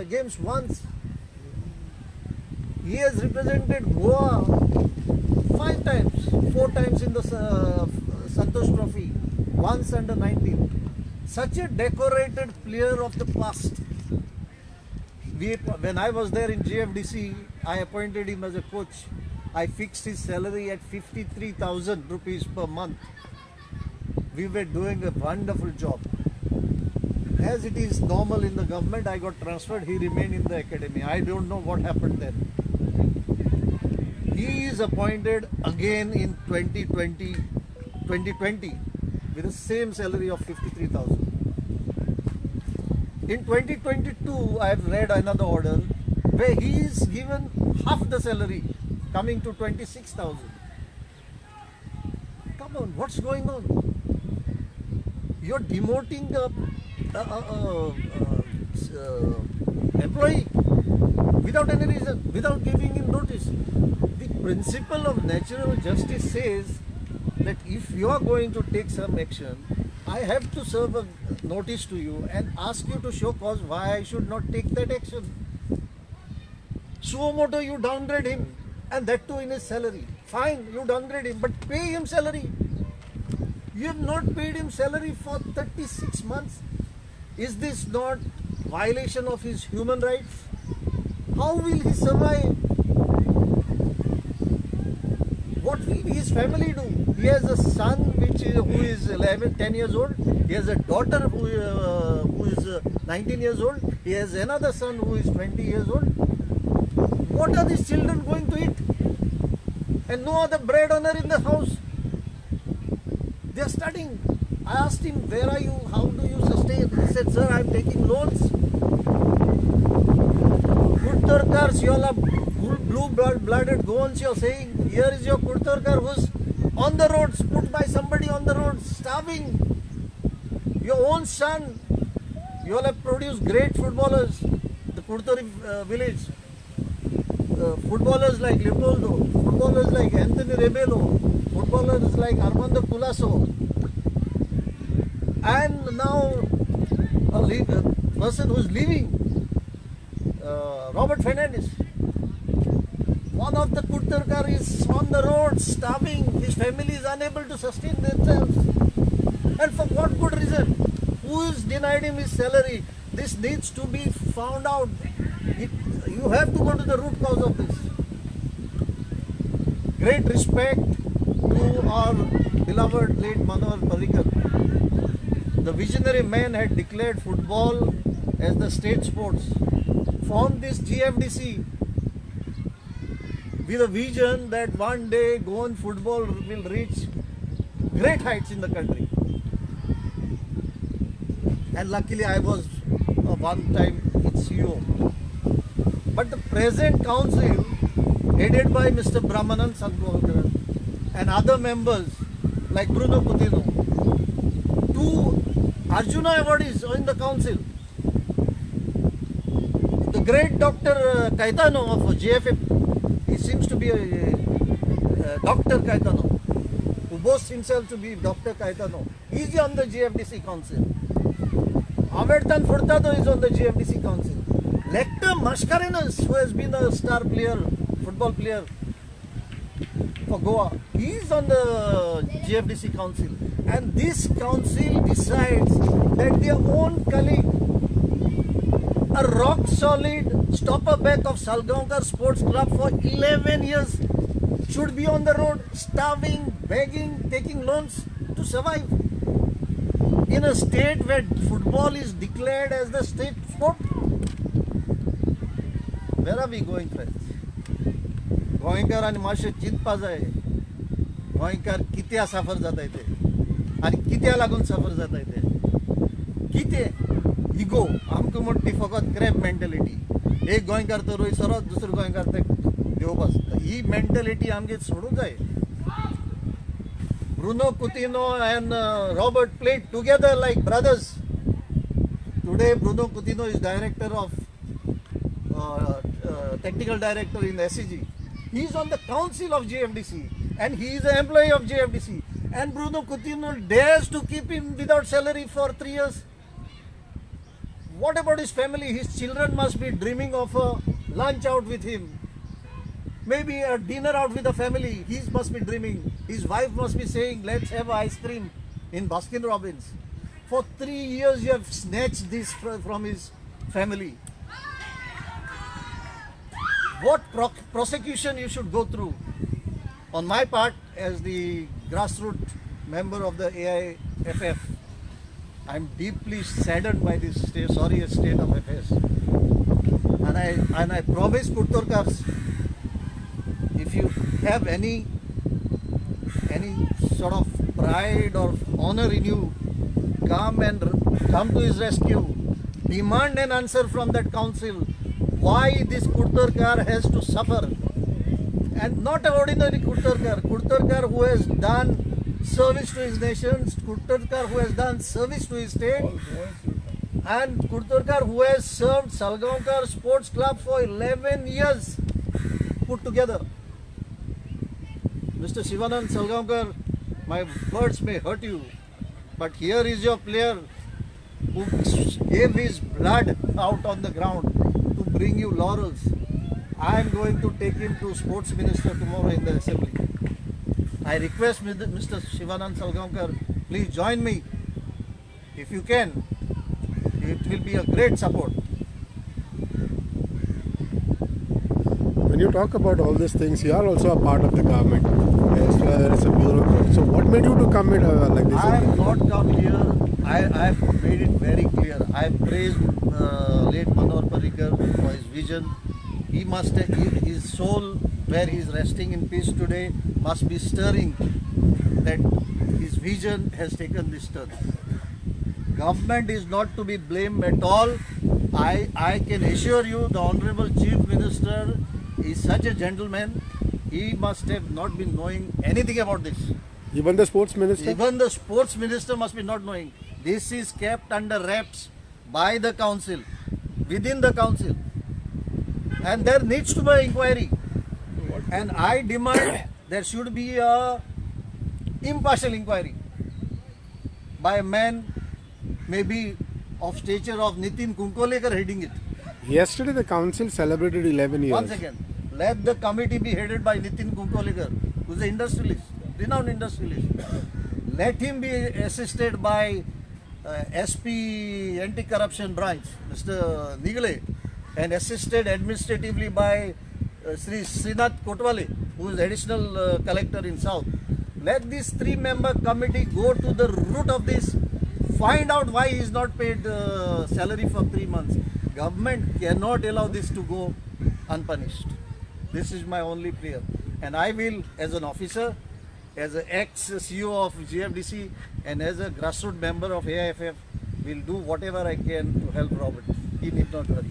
games once. He has represented Goa 5 times, 4 times in the Santosh Trophy, once under 19. Such a decorated player of the past. When I was there in GFDC, I appointed him as a coach. I fixed his salary at 53,000 rupees per month. We were doing a wonderful job. As it is normal in the government, I got transferred. He remained in the academy. I don't know what happened then. He is appointed again in 2020 with the same salary of 53,000. In 2022, I have read another order where he is given half the salary, coming to 26,000. Come on, what's going on? You're demoting the employee without any reason, without giving him notice. The principle of natural justice says that if you are going to take some action, I have to serve a notice to you and ask you to show cause why I should not take that action. Suo moto, you downgrade him, and that too in his salary. Fine, you downgrade him, but pay him salary. You have not paid him salary for 36 months. Is this not violation of his human rights? How will he survive? What will his family do? He has a son who is 10 years old. He has a daughter who is 19 years old. He has another son who is 20 years old. What are these children going to eat? And no other bread earner in the house. They are studying. I asked him, where are you? How do you sustain? He said, sir, I am taking loans. Kurtarkars, you all are blue-blooded Goans, you are saying, here is your Kurtarkar who's on the roads, put by somebody on the roads, starving. Your own son. You all have produced great footballers. The Kurtari village. Footballers like Leopoldo, footballers like Anthony Rebelo, footballers like Armando Culasso, and now a person who is leaving, Robert Fernandes. One of the Kurtarkar is on the road, starving. His family is unable to sustain themselves. And for what good reason? Who has denied him his salary? This needs to be found out. You have to go to the root cause of this. Great respect to our beloved late Manohar Parrikar. The visionary man had declared football as the state sports. Formed this GFDC with a vision that one day Goan football will reach great heights in the country. And luckily I was one time its CEO. But the present council, headed by Mr. Brahmanan Sankalkar and other members like Bruno Coutinho, 2 Arjuna awardees are in the council. The great Dr. Caetano of GFF, he seems to be a Dr. Caetano, who boasts himself to be Dr. Caetano. He is on the GFDC council. Avertan Furtado is on the GFDC council. Lecter Mascarenhas, who has been a star player, football player for Goa, he is on the GFDC council. And this council decides that their own colleague, a rock solid stopper back of Salgaonkar Sports Club for 11 years, should be on the road, starving, begging, taking loans to survive. In a state where football is declared as the state sport. Where are we going, friends? Goankar and Mashe Chintpaz आहे. Goankar कित्या सफर जाता येते आणि कित्या लागून सफर जाता येते. किती इगो आमक मोठी फकत क्रॅप मेंटॅलिटी. एक गोंयकार तर रोय सरत दुसरो गोंयकार ते देव बस. ही मेंटॅलिटी आमगे सोडून जाय. Bruno Coutinho and Robert played together like brothers. Today Bruno Coutinho is director of technical director in the SCG. He is on the council of GFDC and he is an employee of GFDC. And Bruno Coutinho dares to keep him without salary for 3 years. What about his family? His children must be dreaming of a lunch out with him. Maybe a dinner out with the family. He must be dreaming. His wife must be saying, let's have ice cream in Baskin Robbins. For 3 years you have snatched this from his family. What prosecution you should go through? On my part, as the grassroots member of the AIFF, I am deeply saddened by this sorry state of affairs. And I promise Kurtorkars, if you have any sort of pride or honor in you, come to his rescue. Demand an answer from that council. Why this Kurtorkar has to suffer? And not an ordinary Kurtorkar who has done service to his nation, Kurtorkar who has done service to his state, and Kurtorkar who has served Salgaonkar Sports Club for 11 years put together. Mr. Shivanand Salgaonkar, my words may hurt you, but here is your player who gave his blood out on the ground to bring you laurels. I am going to take him to Sports Minister tomorrow in the Assembly. I request Mr. Shivanand Salgaonkar, please join me. If you can, it will be a great support. When you talk about all these things, you are also a part of the government as a bureaucrat. So what made you to come in like this? I have not come here. I have made it very clear. I have praised late Manohar Parrikar for his vision. He must have, his soul, where he is resting in peace today, must be stirring that his vision has taken this turn. Government is not to be blamed at all. I can assure you the Honorable Chief Minister is such a gentleman. He must have not been knowing anything about this. Even the sports minister? Even the sports minister must be not knowing. This is kept under wraps by the council, within the council. And there needs to be an inquiry. And I demand there should be a impartial inquiry by a man maybe of stature of Nitin Kunkolekar heading it. Yesterday the council celebrated 11 years. Once again, let the committee be headed by Nitin Kunkolekar, who is an industrialist, renowned industrialist. Let him be assisted by SP Anti-Corruption Branch, Mr. Nigle, and assisted administratively by Sri Srinath Kotwale, who is additional collector in South. Let this 3-member committee go to the root of this, find out why he is not paid salary for 3 months. Government cannot allow this to go unpunished. This is my only prayer. And I will, as an officer, as an ex-CEO of GFDC, and as a grassroots member of AIFF, will do whatever I can to help Robert. He need not worry.